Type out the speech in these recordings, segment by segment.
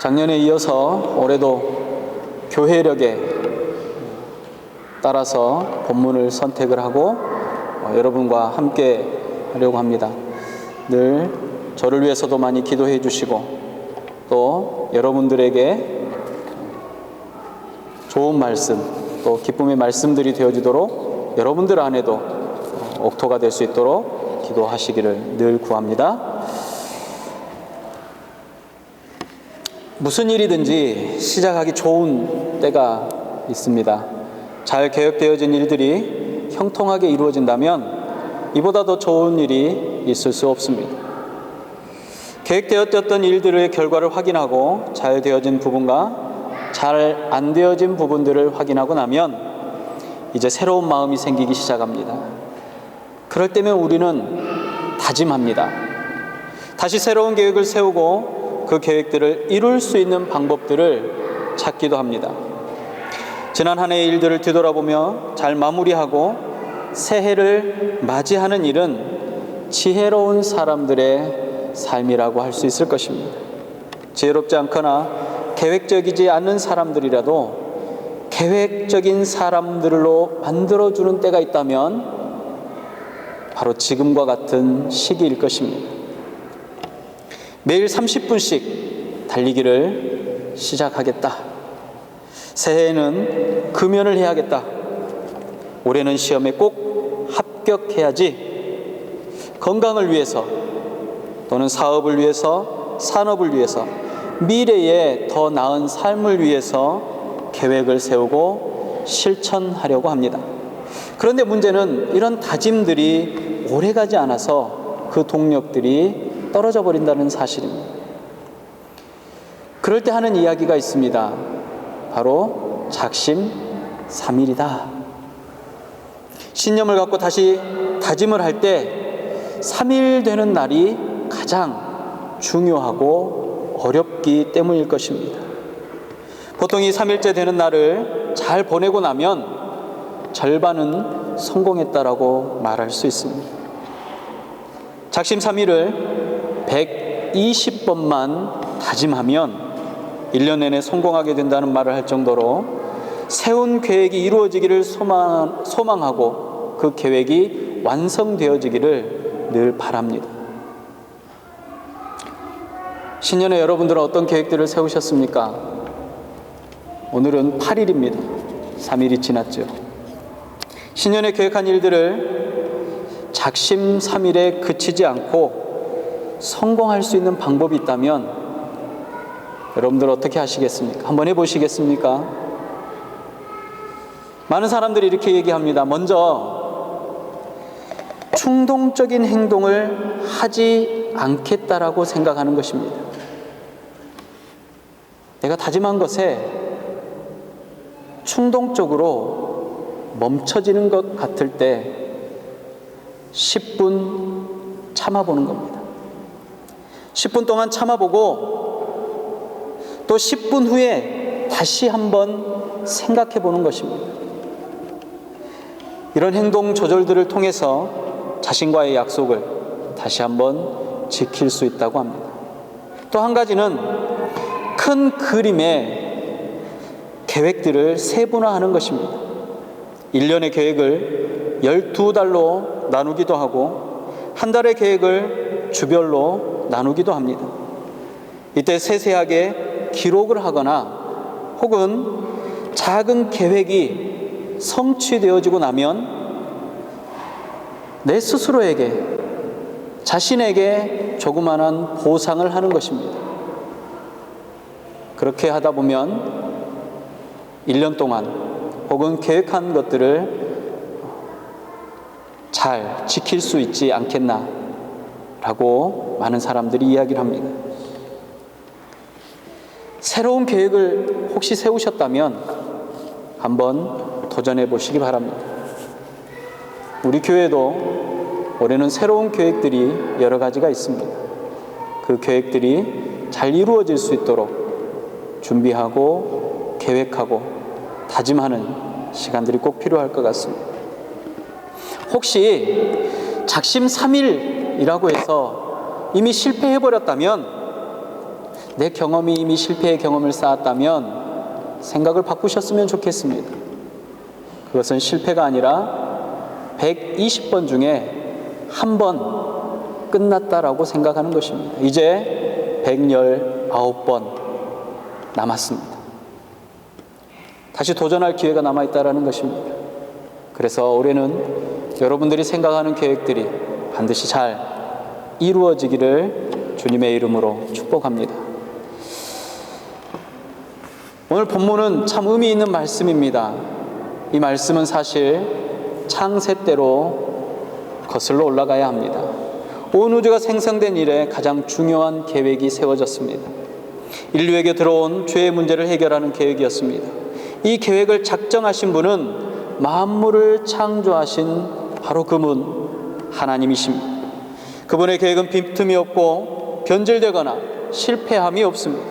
작년에 이어서 올해도 교회력에 따라서 본문을 선택을 하고 여러분과 함께 하려고 합니다. 늘 저를 위해서도 많이 기도해 주시고 또 여러분들에게 좋은 말씀 또 기쁨의 말씀들이 되어지도록 여러분들 안에도 옥토가 될 수 있도록 기도하시기를 늘 구합니다. 무슨 일이든지 시작하기 좋은 때가 있습니다. 잘 계획되어진 일들이 형통하게 이루어진다면 이보다 더 좋은 일이 있을 수 없습니다. 계획되었던 일들의 결과를 확인하고 잘 되어진 부분과 잘 안 되어진 부분들을 확인하고 나면 이제 새로운 마음이 생기기 시작합니다. 그럴 때면 우리는 다짐합니다. 다시 새로운 계획을 세우고 그 계획들을 이룰 수 있는 방법들을 찾기도 합니다. 지난 한 해의 일들을 뒤돌아보며 잘 마무리하고 새해를 맞이하는 일은 지혜로운 사람들의 삶이라고 할 수 있을 것입니다. 지혜롭지 않거나 계획적이지 않는 사람들이라도 계획적인 사람들로 만들어주는 때가 있다면 바로 지금과 같은 시기일 것입니다. 매일 30분씩 달리기를 시작하겠다. 새해에는 금연을 해야겠다. 올해는 시험에 꼭 합격해야지. 건강을 위해서 또는 사업을 위해서, 산업을 위해서, 미래에 더 나은 삶을 위해서 계획을 세우고 실천하려고 합니다. 그런데 문제는 이런 다짐들이 오래가지 않아서 그 동력들이 떨어져 버린다는 사실입니다. 그럴 때 하는 이야기가 있습니다. 바로 작심삼일이다. 신념을 갖고 다시 다짐을 할 때 3일 되는 날이 가장 중요하고 어렵기 때문일 것입니다. 보통 이 3일째 되는 날을 잘 보내고 나면 절반은 성공했다라고 말할 수 있습니다. 작심삼일을 120번만 다짐하면 1년 내내 성공하게 된다는 말을 할 정도로 세운 계획이 이루어지기를 소망하고 그 계획이 완성되어지기를 늘 바랍니다. 신년에 여러분들은 어떤 계획들을 세우셨습니까? 오늘은 8일입니다. 3일이 지났죠. 신년에 계획한 일들을 작심삼일에 그치지 않고 성공할 수 있는 방법이 있다면 여러분들 어떻게 하시겠습니까? 한번 해보시겠습니까? 많은 사람들이 이렇게 얘기합니다. 먼저 충동적인 행동을 하지 않겠다라고 생각하는 것입니다. 내가 다짐한 것에 충동적으로 멈춰지는 것 같을 때 10분 참아보는 겁니다. 10분 동안 참아보고 또 10분 후에 다시 한번 생각해 보는 것입니다. 이런 행동 조절들을 통해서 자신과의 약속을 다시 한번 지킬 수 있다고 합니다. 또 한 가지는 큰 그림의 계획들을 세분화하는 것입니다. 1년의 계획을 12달로 나누기도 하고 한 달의 계획을 주별로 나누기도 합니다. 이때 세세하게 기록을 하거나 혹은 작은 계획이 성취되어지고 나면 내 스스로에게 자신에게 조그마한 보상을 하는 것입니다. 그렇게 하다 보면 1년 동안 혹은 계획한 것들을 잘 지킬 수 있지 않겠나라고 많은 사람들이 이야기를 합니다. 새로운 계획을 혹시 세우셨다면 한번 도전해 보시기 바랍니다. 우리 교회도 올해는 새로운 계획들이 여러 가지가 있습니다. 그 계획들이 잘 이루어질 수 있도록 준비하고 계획하고 다짐하는 시간들이 꼭 필요할 것 같습니다. 혹시 작심삼일이라고 해서 이미 실패해버렸다면 내 경험이 이미 실패의 경험을 쌓았다면 생각을 바꾸셨으면 좋겠습니다. 그것은 실패가 아니라 120번 중에 한 번 끝났다라고 생각하는 것입니다. 이제 119번 남았습니다. 다시 도전할 기회가 남아있다라는 것입니다. 그래서 올해는 여러분들이 생각하는 계획들이 반드시 잘 이루어지기를 주님의 이름으로 축복합니다. 오늘 본문은 참 의미 있는 말씀입니다. 이 말씀은 사실 창세 때로 거슬러 올라가야 합니다. 온 우주가 생성된 이래 가장 중요한 계획이 세워졌습니다. 인류에게 들어온 죄의 문제를 해결하는 계획이었습니다. 이 계획을 작정하신 분은 만물을 창조하신 바로 그분 하나님이십니다. 그분의 계획은 빈틈이 없고 변질되거나 실패함이 없습니다.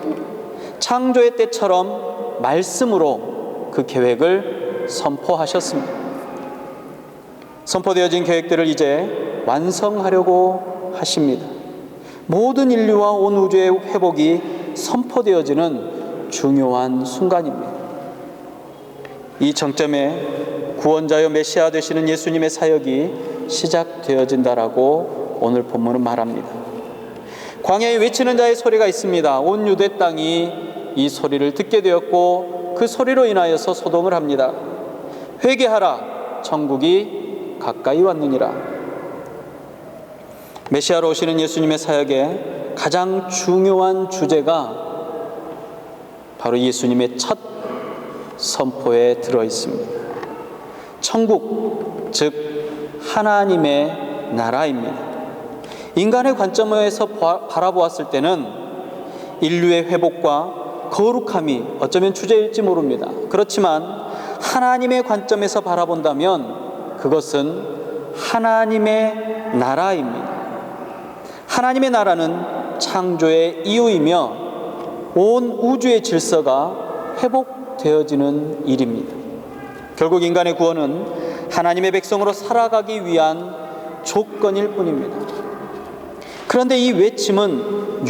창조의 때처럼 말씀으로 그 계획을 선포하셨습니다. 선포되어진 계획들을 이제 완성하려고 하십니다. 모든 인류와 온 우주의 회복이 선포되어지는 중요한 순간입니다. 이 정점에 구원자여 메시아 되시는 예수님의 사역이 시작되어진다라고 오늘 본문은 말합니다. 광야에 외치는 자의 소리가 있습니다. 온 유대 땅이 이 소리를 듣게 되었고 그 소리로 인하여서 소동을 합니다. 회개하라, 천국이 가까이 왔느니라. 메시아로 오시는 예수님의 사역의 가장 중요한 주제가 바로 예수님의 첫 선포에 들어 있습니다. 천국, 즉 하나님의 나라입니다. 인간의 관점에서 바라보았을 때는 인류의 회복과 거룩함이 어쩌면 주제일지 모릅니다. 그렇지만 하나님의 관점에서 바라본다면 그것은 하나님의 나라입니다. 하나님의 나라는 창조의 이유이며 온 우주의 질서가 회복되어지는 일입니다. 결국 인간의 구원은 하나님의 백성으로 살아가기 위한 조건일 뿐입니다. 그런데 이 외침은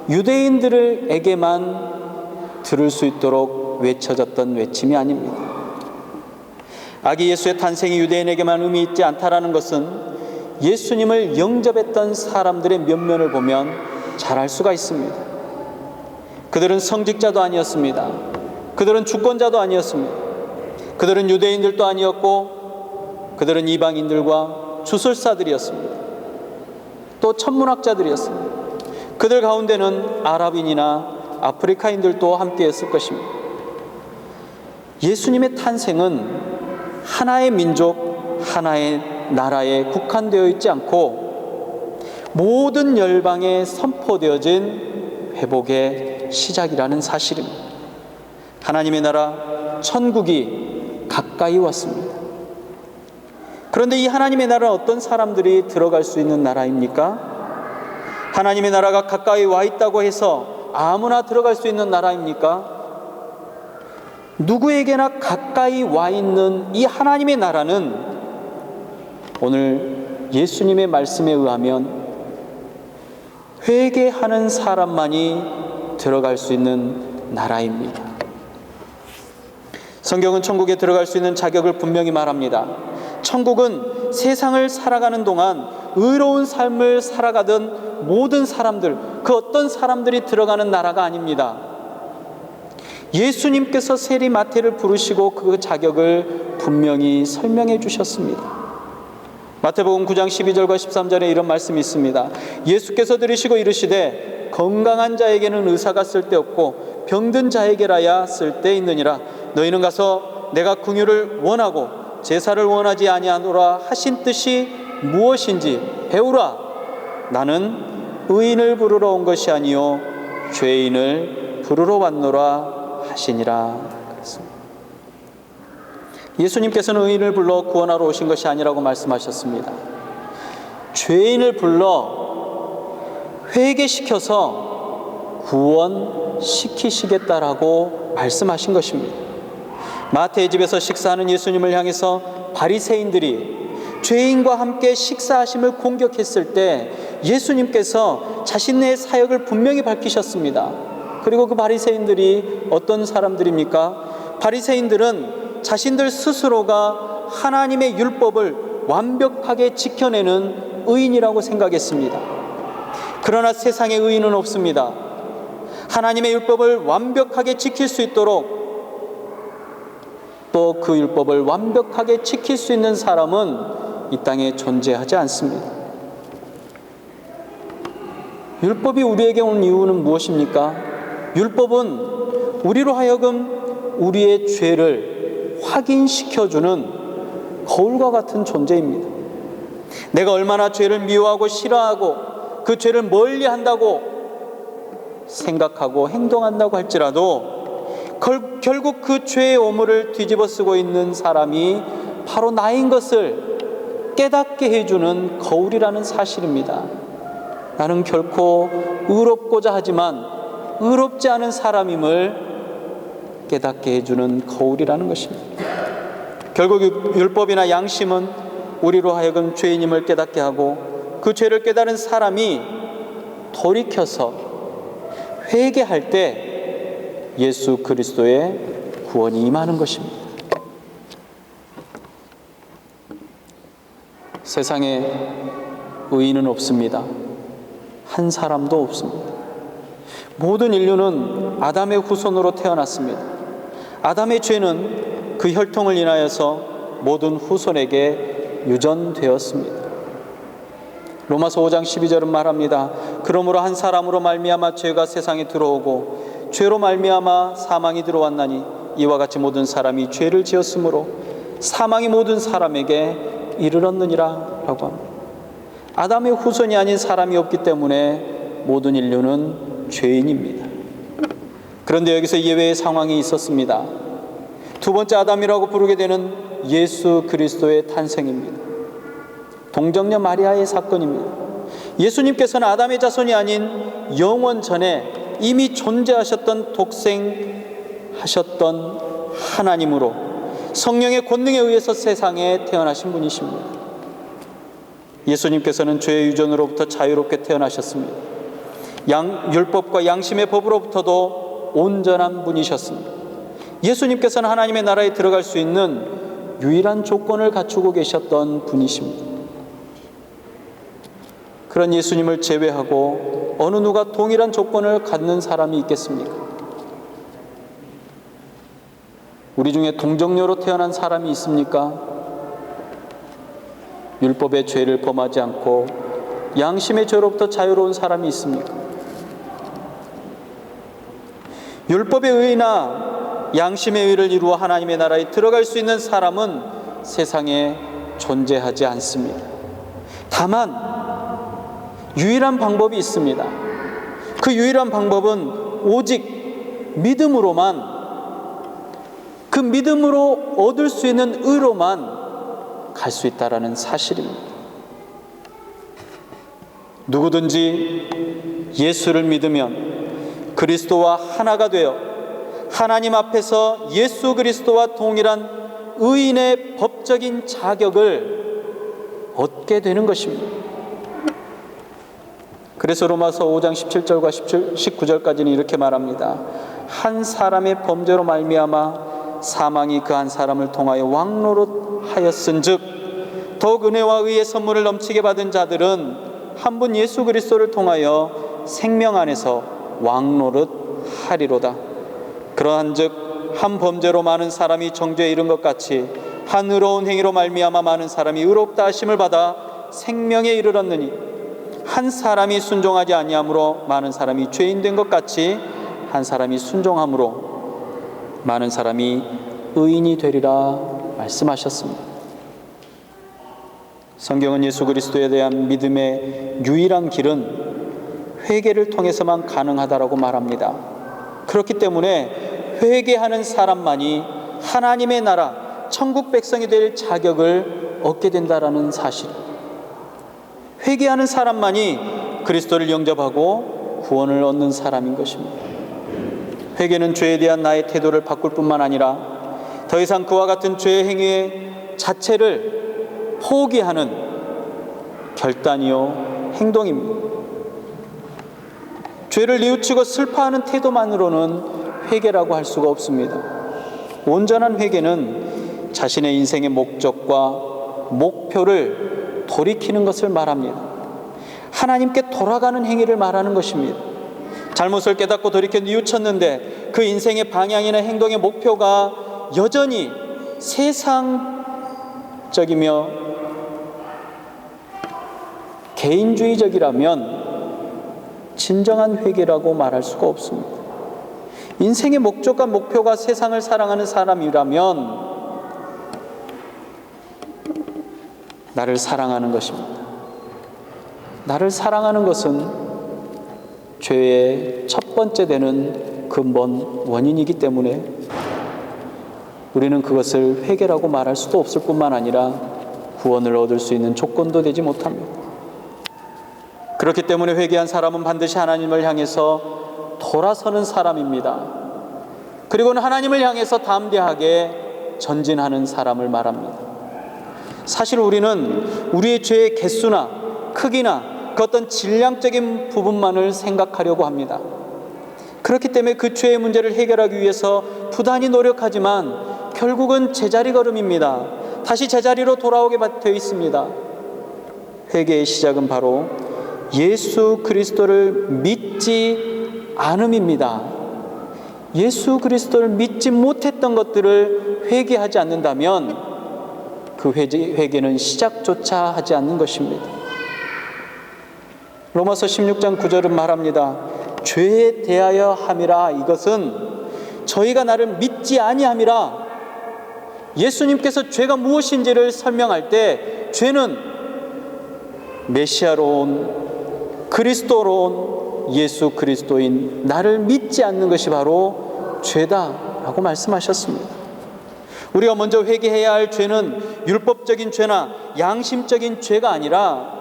유대인들에게만 들을 수 있도록 외쳐졌던 외침이 아닙니다. 아기 예수의 탄생이 유대인에게만 의미 있지 않다라는 것은 예수님을 영접했던 사람들의 면면을 보면 잘 알 수가 있습니다. 그들은 성직자도 아니었습니다. 그들은 주권자도 아니었습니다. 그들은 유대인들도 아니었고 그들은 이방인들과 주술사들이었습니다. 또 천문학자들이었습니다. 그들 가운데는 아랍인이나 아프리카인들도 함께했을 것입니다. 예수님의 탄생은 하나의 민족, 하나의 나라에 국한되어 있지 않고 모든 열방에 선포되어진 회복의 시작이라는 사실입니다. 하나님의 나라, 천국이 가까이 왔습니다. 그런데 이 하나님의 나라는 어떤 사람들이 들어갈 수 있는 나라입니까? 하나님의 나라가 가까이 와 있다고 해서 아무나 들어갈 수 있는 나라입니까? 누구에게나 가까이 와 있는 이 하나님의 나라는 오늘 예수님의 말씀에 의하면 회개하는 사람만이 들어갈 수 있는 나라입니다. 성경은 천국에 들어갈 수 있는 자격을 분명히 말합니다. 천국은 세상을 살아가는 동안 의로운 삶을 살아가던 모든 사람들, 그 어떤 사람들이 들어가는 나라가 아닙니다. 예수님께서 세리마태를 부르시고 그 자격을 분명히 설명해 주셨습니다. 마태복음 9장 12절과 13절에 이런 말씀이 있습니다. 예수께서 들으시고 이르시되 건강한 자에게는 의사가 쓸데없고 병든 자에게라야 쓸데있느니라. 너희는 가서 내가 긍휼을 원하고 제사를 원하지 아니하노라 하신 뜻이 무엇인지 배우라. 나는 의인을 부르러 온 것이 아니요 죄인을 부르러 왔노라 하시니라. 그랬습니다. 예수님께서는 의인을 불러 구원하러 오신 것이 아니라고 말씀하셨습니다. 죄인을 불러 회개시켜서 구원시키시겠다라고 말씀하신 것입니다. 마태의 집에서 식사하는 예수님을 향해서 바리새인들이 죄인과 함께 식사하심을 공격했을 때 예수님께서 자신의 사역을 분명히 밝히셨습니다. 그리고 그 바리새인들이 어떤 사람들입니까? 바리새인들은 자신들 스스로가 하나님의 율법을 완벽하게 지켜내는 의인이라고 생각했습니다. 그러나 세상에 의인은 없습니다. 하나님의 율법을 완벽하게 지킬 수 있도록 또 그 율법을 완벽하게 지킬 수 있는 사람은 이 땅에 존재하지 않습니다. 율법이 우리에게 온 이유는 무엇입니까? 율법은 우리로 하여금 우리의 죄를 확인시켜주는 거울과 같은 존재입니다. 내가 얼마나 죄를 미워하고 싫어하고 그 죄를 멀리한다고 생각하고 행동한다고 할지라도 결국 그 죄의 오물을 뒤집어 쓰고 있는 사람이 바로 나인 것을 깨닫게 해주는 거울이라는 사실입니다. 나는 결코 의롭고자 하지만 의롭지 않은 사람임을 깨닫게 해주는 거울이라는 것입니다. 결국 율법이나 양심은 우리로 하여금 죄인임을 깨닫게 하고 그 죄를 깨달은 사람이 돌이켜서 회개할 때 예수 그리스도의 구원이 임하는 것입니다. 세상에 의인은 없습니다. 한 사람도 없습니다. 모든 인류는 아담의 후손으로 태어났습니다. 아담의 죄는 그 혈통을 인하여서 모든 후손에게 유전되었습니다. 로마서 5장 12절은 말합니다. 그러므로 한 사람으로 말미암아 죄가 세상에 들어오고 죄로 말미암아 사망이 들어왔나니 이와 같이 모든 사람이 죄를 지었으므로 사망이 모든 사람에게 이르렀느니라 라고 합니다. 아담의 후손이 아닌 사람이 없기 때문에 모든 인류는 죄인입니다. 그런데 여기서 예외의 상황이 있었습니다. 두 번째 아담이라고 부르게 되는 예수 그리스도의 탄생입니다. 동정녀 마리아의 사건입니다. 예수님께서는 아담의 자손이 아닌 영원 전에 이미 존재하셨던 독생하셨던 하나님으로 성령의 권능에 의해서 세상에 태어나신 분이십니다. 예수님께서는 죄의 유전으로부터 자유롭게 태어나셨습니다. 율법과 양심의 법으로부터도 온전한 분이셨습니다. 예수님께서는 하나님의 나라에 들어갈 수 있는 유일한 조건을 갖추고 계셨던 분이십니다. 그런 예수님을 제외하고 어느 누가 동일한 조건을 갖는 사람이 있겠습니까? 우리 중에 동정녀로 태어난 사람이 있습니까? 율법의 죄를 범하지 않고 양심의 죄로부터 자유로운 사람이 있습니까? 율법의 의나 양심의 의를 이루어 하나님의 나라에 들어갈 수 있는 사람은 세상에 존재하지 않습니다. 다만 유일한 방법이 있습니다. 그 유일한 방법은 오직 믿음으로만, 그 믿음으로 얻을 수 있는 의로만 갈 수 있다라는 사실입니다. 누구든지 예수를 믿으면 그리스도와 하나가 되어 하나님 앞에서 예수 그리스도와 동일한 의인의 법적인 자격을 얻게 되는 것입니다. 그래서 로마서 5장 17절과 19절까지는 이렇게 말합니다. 한 사람의 범죄로 말미암아 사망이 그 한 사람을 통하여 왕노릇하였은즉 더욱 은혜와 의의 선물을 넘치게 받은 자들은 한 분 예수 그리스도를 통하여 생명 안에서 왕노릇하리로다. 그러한즉 한 범죄로 많은 사람이 정죄에 이른 것 같이 한 의로운 행위로 말미암아 많은 사람이 의롭다 하심을 받아 생명에 이르렀느니 한 사람이 순종하지 아니함으로 많은 사람이 죄인 된 것 같이 한 사람이 순종함으로 많은 사람이 의인이 되리라 말씀하셨습니다. 성경은 예수 그리스도에 대한 믿음의 유일한 길은 회개를 통해서만 가능하다라고 말합니다. 그렇기 때문에 회개하는 사람만이 하나님의 나라, 천국 백성이 될 자격을 얻게 된다라는 사실. 회개하는 사람만이 그리스도를 영접하고 구원을 얻는 사람인 것입니다. 회개는 죄에 대한 나의 태도를 바꿀 뿐만 아니라 더 이상 그와 같은 죄의 행위 자체를 포기하는 결단이요 행동입니다. 죄를 뉘우치고 슬퍼하는 태도만으로는 회개라고 할 수가 없습니다. 온전한 회개는 자신의 인생의 목적과 목표를 돌이키는 것을 말합니다. 하나님께 돌아가는 행위를 말하는 것입니다. 잘못을 깨닫고 돌이켜 뉘우쳤는데 그 인생의 방향이나 행동의 목표가 여전히 세상적이며 개인주의적이라면 진정한 회개라고 말할 수가 없습니다. 인생의 목적과 목표가 세상을 사랑하는 사람이라면 나를 사랑하는 것입니다. 나를 사랑하는 것은 죄의 첫 번째 되는 근본 원인이기 때문에 우리는 그것을 회개라고 말할 수도 없을 뿐만 아니라 구원을 얻을 수 있는 조건도 되지 못합니다. 그렇기 때문에 회개한 사람은 반드시 하나님을 향해서 돌아서는 사람입니다. 그리고는 하나님을 향해서 담대하게 전진하는 사람을 말합니다. 사실 우리는 우리의 죄의 개수나 크기나 그 어떤 질량적인 부분만을 생각하려고 합니다. 그렇기 때문에 그 죄의 문제를 해결하기 위해서 부단히 노력하지만 결국은 제자리 걸음입니다. 다시 제자리로 돌아오게 되어 있습니다. 회개의 시작은 바로 예수 그리스도를 믿지 않음입니다. 예수 그리스도를 믿지 못했던 것들을 회개하지 않는다면 그 회개는 시작조차 하지 않는 것입니다. 로마서 16장 9절은 말합니다. 죄에 대하여 함이라. 이것은 저희가 나를 믿지 아니함이라. 예수님께서 죄가 무엇인지를 설명할 때 죄는 메시아로 온 그리스도로 온 예수 그리스도인 나를 믿지 않는 것이 바로 죄다라고 말씀하셨습니다. 우리가 먼저 회개해야 할 죄는 율법적인 죄나 양심적인 죄가 아니라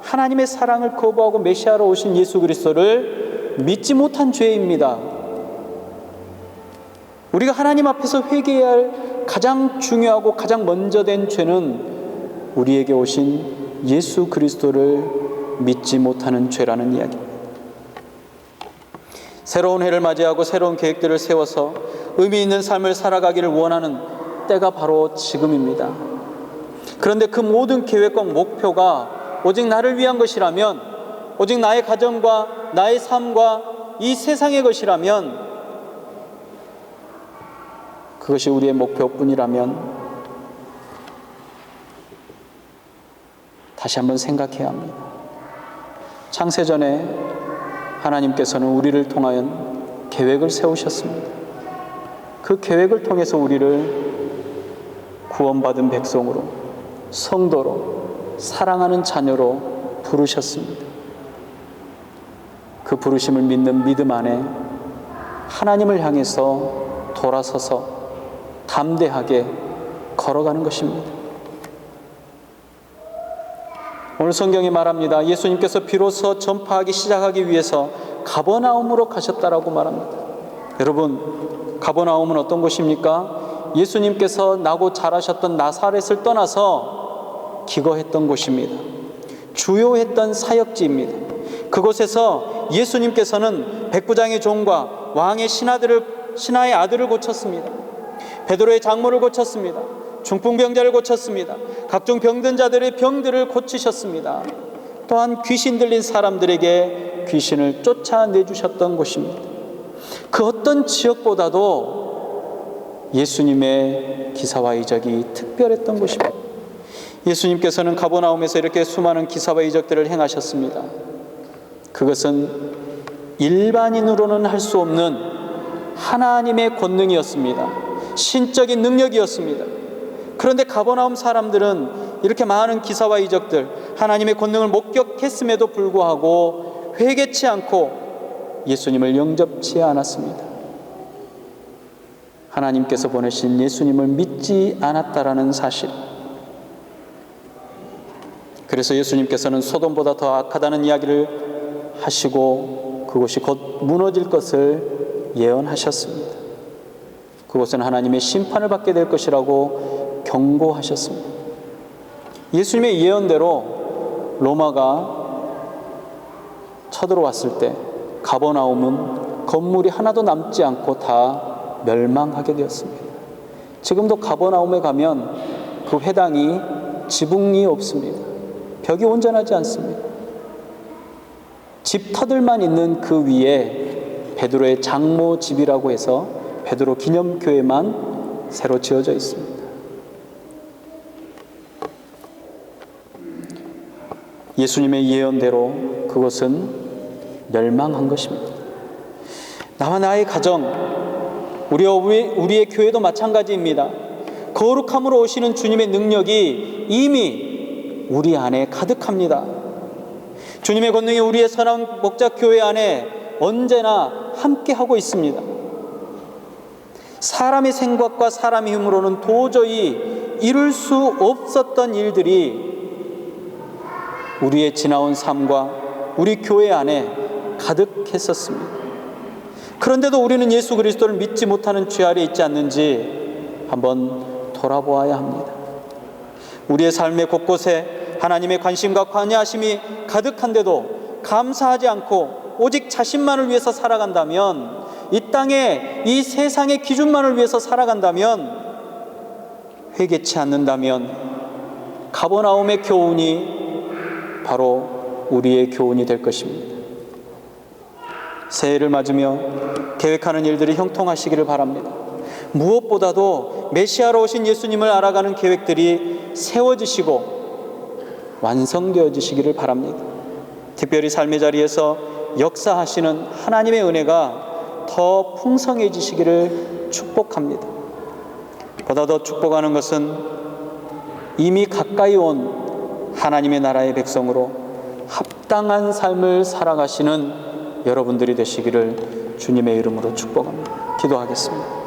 하나님의 사랑을 거부하고 메시아로 오신 예수 그리스도를 믿지 못한 죄입니다. 우리가 하나님 앞에서 회개해야 할 가장 중요하고 가장 먼저 된 죄는 우리에게 오신 예수 그리스도를 믿지 못하는 죄라는 이야기입니다. 새로운 해를 맞이하고 새로운 계획들을 세워서 의미 있는 삶을 살아가기를 원하는 때가 바로 지금입니다. 그런데 그 모든 계획과 목표가 오직 나를 위한 것이라면, 오직 나의 가정과 나의 삶과 이 세상의 것이라면, 그것이 우리의 목표뿐이라면 다시 한번 생각해야 합니다. 창세전에 하나님께서는 우리를 통하여 계획을 세우셨습니다. 그 계획을 통해서 우리를 구원받은 백성으로, 성도로, 사랑하는 자녀로 부르셨습니다. 그 부르심을 믿는 믿음 안에 하나님을 향해서 돌아서서 담대하게 걸어가는 것입니다. 오늘 성경이 말합니다. 예수님께서 비로소 전파하기 시작하기 위해서 가버나움으로 가셨다라고 말합니다. 여러분, 가버나움은 어떤 곳입니까? 예수님께서 나고 자라셨던 나사렛을 떠나서 기거했던 곳입니다. 주요했던 사역지입니다. 그곳에서 예수님께서는 백부장의 종과 왕의 신하의 아들을 고쳤습니다. 베드로의 장모를 고쳤습니다. 중풍병자를 고쳤습니다. 각종 병든 자들의 병들을 고치셨습니다. 또한 귀신 들린 사람들에게 귀신을 쫓아내주셨던 곳입니다. 그 어떤 지역보다도 예수님의 기사와 이적이 특별했던 곳입니다. 예수님께서는 가버나움에서 이렇게 수많은 기사와 이적들을 행하셨습니다. 그것은 일반인으로는 할 수 없는 하나님의 권능이었습니다. 신적인 능력이었습니다. 그런데 가버나움 사람들은 이렇게 많은 기사와 이적들, 하나님의 권능을 목격했음에도 불구하고 회개치 않고 예수님을 영접치 않았습니다. 하나님께서 보내신 예수님을 믿지 않았다라는 사실. 그래서 예수님께서는 소돔보다 더 악하다는 이야기를 하시고 그곳이 곧 무너질 것을 예언하셨습니다. 그곳은 하나님의 심판을 받게 될 것이라고 경고하셨습니다. 예수님의 예언대로 로마가 쳐들어왔을 때 가버나움은 건물이 하나도 남지 않고 다 멸망하게 되었습니다. 지금도 가버나움에 가면 그 회당이 지붕이 없습니다. 벽이 온전하지 않습니다. 집터들만 있는 그 위에 베드로의 장모 집이라고 해서 베드로 기념교회만 새로 지어져 있습니다. 예수님의 예언대로 그것은 멸망한 것입니다. 나와 나의 가정, 우리의 교회도 마찬가지입니다. 거룩함으로 오시는 주님의 능력이 이미 우리 안에 가득합니다. 주님의 권능이 우리의 선한 목자교회 안에 언제나 함께하고 있습니다. 사람의 생각과 사람의 힘으로는 도저히 이룰 수 없었던 일들이 우리의 지나온 삶과 우리 교회 안에 가득했었습니다. 그런데도 우리는 예수 그리스도를 믿지 못하는 죄 아래 있지 않는지 한번 돌아보아야 합니다. 우리의 삶의 곳곳에 하나님의 관심과 관여하심이 가득한데도 감사하지 않고 오직 자신만을 위해서 살아간다면, 이 땅에 이 세상의 기준만을 위해서 살아간다면, 회개치 않는다면 가버나움의 교훈이 바로 우리의 교훈이 될 것입니다. 새해를 맞으며 계획하는 일들이 형통하시기를 바랍니다. 무엇보다도 메시아로 오신 예수님을 알아가는 계획들이 세워지시고 완성되어지시기를 바랍니다. 특별히 삶의 자리에서 역사하시는 하나님의 은혜가 더 풍성해지시기를 축복합니다. 보다 더 축복하는 것은 이미 가까이 온 하나님의 나라의 백성으로 합당한 삶을 살아가시는 여러분들이 되시기를 주님의 이름으로 축복합니다. 기도하겠습니다.